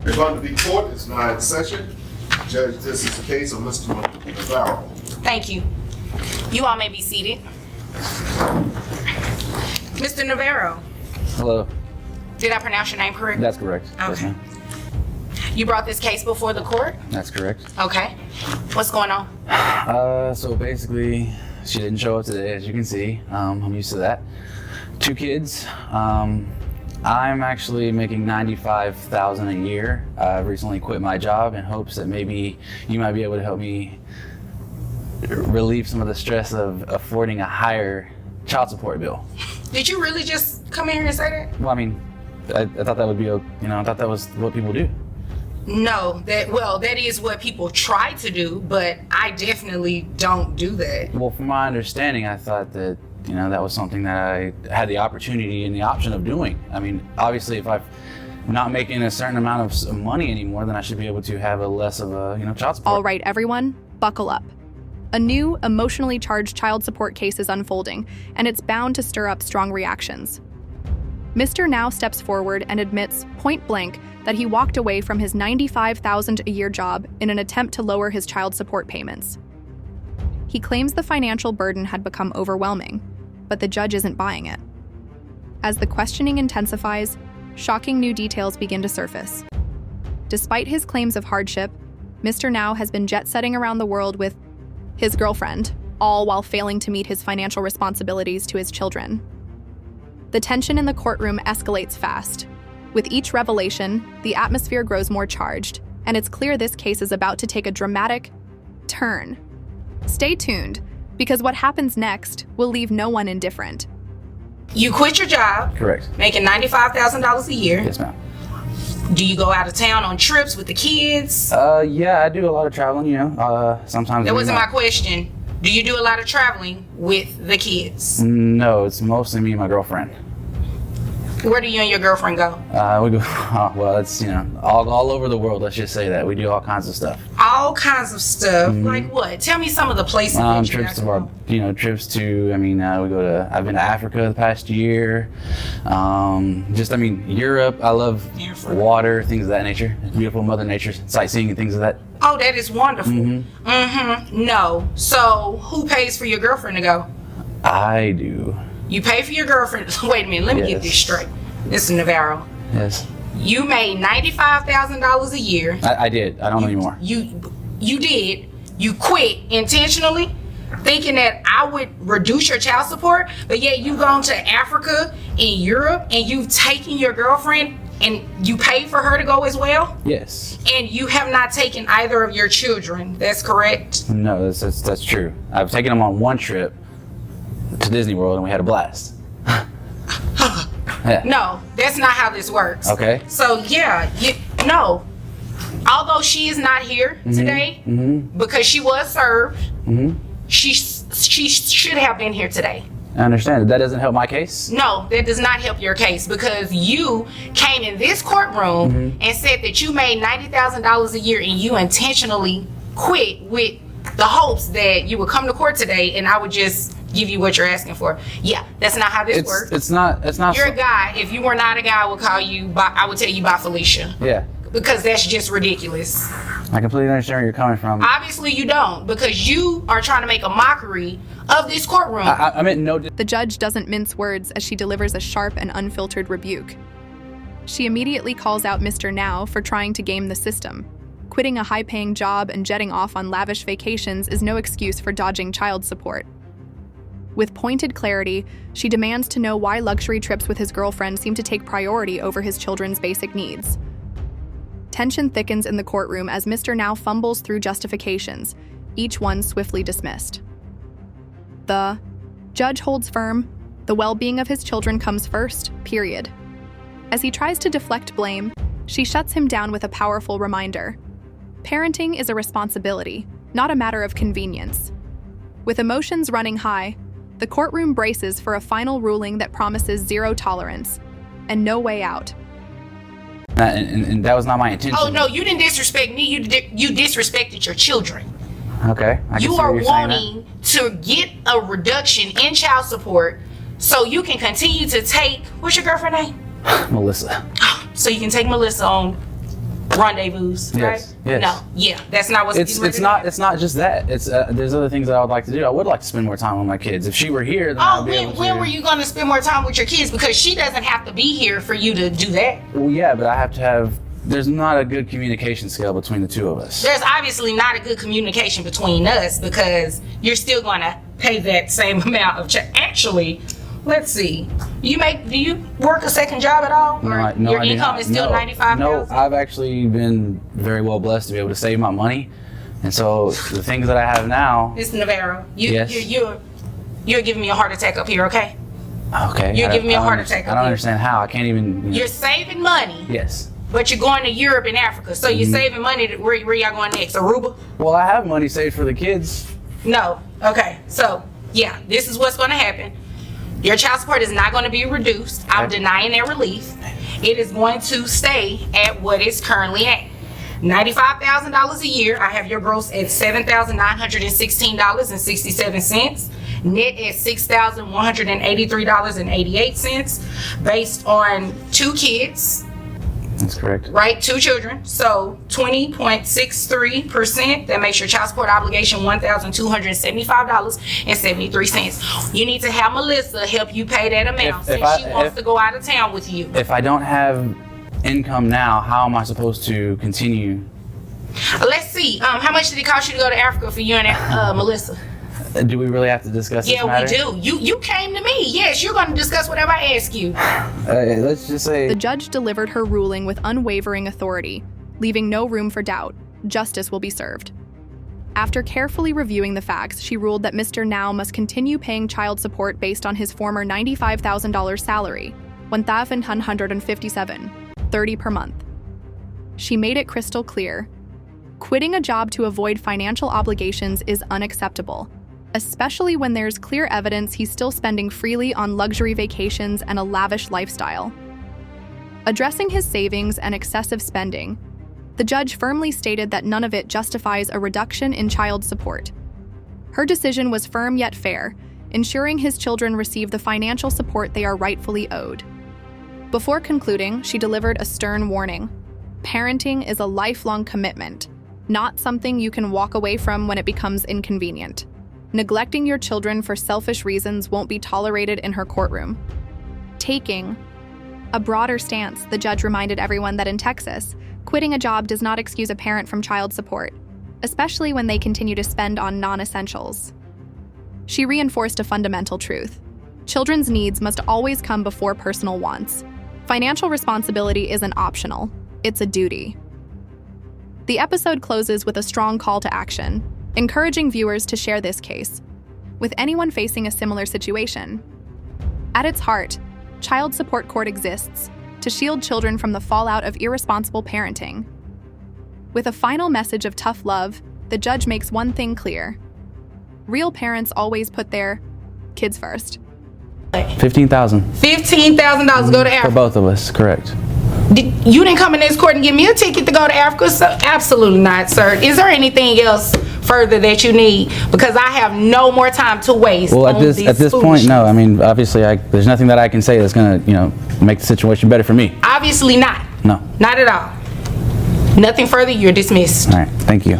The going to be court is now in session. Judge, this is the case of Mr. Navarro. Thank you. You all may be seated. Mr. Navarro, Hello. did I pronounce your name correctly? That's correct. Yes, Okay. ma'am. You brought this case before the court? That's correct. Okay. What's going on? So basically, she didn't show up today, as you can see. I'm used to that. 2 kids. I'm actually making $95,000 a year. I recently quit my job in hopes that maybe you might be able to help me relieve some of the stress of affording a higher child support bill. Did you really just come in here and say that? Well, I mean, I thought that would be, I thought that was what people do. No, that is what people try to do, but I definitely don't do that. Well, from my understanding, I thought that, that was something that I had the opportunity and the option of doing. I mean, obviously, if I'm not making a certain amount of money anymore, then I should be able to have a less of a, child support. All right, everyone, buckle up. A new, emotionally charged child support case is unfolding, and it's bound to stir up strong reactions. Mr. Now steps forward and admits point blank that he walked away from his $95,000 a year job in an attempt to lower his child support payments. He claims the financial burden had become overwhelming, but the judge isn't buying it. As the questioning intensifies, shocking new details begin to surface. Despite his claims of hardship, Mr. Now has been jet-setting around the world with his girlfriend, all while failing to meet his financial responsibilities to his children. The tension in the courtroom escalates fast. With each revelation, the atmosphere grows more charged, and it's clear this case is about to take a dramatic turn. Stay tuned, because what happens next will leave no one indifferent. You quit your job, Correct. making $95,000 a year. Yes, ma'am. Do you go out of town on trips with the kids? Yeah, I do a lot of traveling, sometimes. That wasn't my my question. Do you do a lot of traveling with the kids? No, it's mostly me and my girlfriend. Where do you and your girlfriend go? We go, it's, all over the world, let's just say that. We do all kinds of stuff. All kinds of stuff. Like what? Tell me some of the places that you Trips guys to our, go. trips to, I've been to Africa the past year. Europe. I love water, things of that nature. Beautiful Mother Nature, sightseeing and things of that. Oh, that is wonderful. No. So who pays for your girlfriend to go? I do. You pay for your girlfriend. Wait a minute, let me get this straight. Mr. Navarro. Yes. You made $95,000 a year. I did. I don't know anymore. You did. You quit intentionally, thinking that I would reduce your child support, but yet you've gone to Africa and Europe and you've taken your girlfriend and you paid for her to go as well? Yes. And you have not taken either of your children. That's correct? No, that's true. I've taken them on one trip to Disney World and we had a blast. Yeah. No, that's not how this works. Okay. So no. Although she is not here today because she was served, she should have been here today. I understand. That doesn't help my case? No, that does not help your case because you came in this courtroom and said that you made $90,000 a year and you intentionally quit with the hopes that you would come to court today and I would just give you what you're asking for. Yeah, that's not how this works. It's not. You're a guy. If you were not a guy, I would call you. I would tell you by Felicia. Yeah. Because that's just ridiculous. I completely understand where you're coming from. Obviously you don't, because you are trying to make a mockery of this courtroom. I meant no. The judge doesn't mince words as she delivers a sharp and unfiltered rebuke. She immediately calls out Mr. Now for trying to game the system. Quitting a high-paying job and jetting off on lavish vacations is no excuse for dodging child support. With pointed clarity, she demands to know why luxury trips with his girlfriend seem to take priority over his children's basic needs. Tension thickens in the courtroom as Mr. Now fumbles through justifications, each one swiftly dismissed. The judge holds firm, the well-being of his children comes first, period. As he tries to deflect blame, she shuts him down with a powerful reminder. Parenting is a responsibility, not a matter of convenience. With emotions running high, the courtroom braces for a final ruling that promises zero tolerance and no way out. And that was not my intention. Oh no, you didn't disrespect me. You disrespected your children. Okay. You are wanting to get a reduction in child support so you can continue to take, what's your girlfriend's name? Melissa. So you can take Melissa on rendezvous, right? Yes, yes. No, yeah, that's not what's It's not just that. It's there's other things that I would like to do. I would like to spend more time with my kids. If she were here, then Oh, I'd be able to. when were you going to spend more time with your kids? Because she doesn't have to be here for you to do that. Well, yeah, but I have to have. There's not a good communication skill between the two of us. There's obviously not a good communication between us because you're still going to pay that same amount of actually, let's see. Do you work a second job at all? Or your income is still $95,000? No, I've actually been very well blessed to be able to save my money. And so the things that I have now. Mr. Navarro, Yes. you're giving me a heart attack up here, okay? Okay. You're giving me a heart attack I up don't here. understand how. I can't even. You're saving money, Yes. but you're going to Europe and Africa. So you're saving money. Where y'all going next? Aruba? Well, I have money saved for the kids. No. Okay. So, yeah, this is what's going to happen. Your child support is not going to be reduced. I'm Okay. denying their relief. It is going to stay at what it's currently at. $95,000 a year. I have your gross at $7,916.67. Net at $6,183.88 based on 2 kids. That's correct. Right, 2 children. So 20.63%. That makes your child support obligation $1,275.73. You need to have Melissa help you pay that amount since she wants to go out of town with you. If I don't have income now, how am I supposed to continue? Let's see. How much did it cost you to go to Africa for you and Melissa? Do we really have to discuss this matter? Yeah, we do. You came to me. Yes, you're going to discuss whatever I ask you. Let's just say. The judge delivered her ruling with unwavering authority, leaving no room for doubt. Justice will be served. After carefully reviewing the facts, she ruled that Mr. Now must continue paying child support based on his former $95,000 salary, $1,157, $30 per month. She made it crystal clear. Quitting a job to avoid financial obligations is unacceptable, especially when there's clear evidence he's still spending freely on luxury vacations and a lavish lifestyle. Addressing his savings and excessive spending, the judge firmly stated that none of it justifies a reduction in child support. Her decision was firm yet fair, ensuring his children receive the financial support they are rightfully owed. Before concluding, she delivered a stern warning. Parenting is a lifelong commitment, not something you can walk away from when it becomes inconvenient. Neglecting your children for selfish reasons won't be tolerated in her courtroom. Taking a broader stance, the judge reminded everyone that in Texas, quitting a job does not excuse a parent from child support, especially when they continue to spend on non-essentials. She reinforced a fundamental truth. Children's needs must always come before personal wants. Financial responsibility isn't optional, it's a duty. The episode closes with a strong call to action, encouraging viewers to share this case with anyone facing a similar situation. At its heart, child support court exists to shield children from the fallout of irresponsible parenting. With a final message of tough love, the judge makes one thing clear. Real parents always put their kids first. $15,000 $15,000 to go to for Africa. both of us. Correct. You didn't come in this court and give me a ticket to go to Africa? So, absolutely not, sir. Is there anything else further that you need? Because I have no more time to waste. Well, on at this point, foolishness. no. I mean, obviously, there's nothing that I can say that's gonna, make the situation better for me. Obviously not. No. Not at all. Nothing further. You're dismissed. All right. Thank you.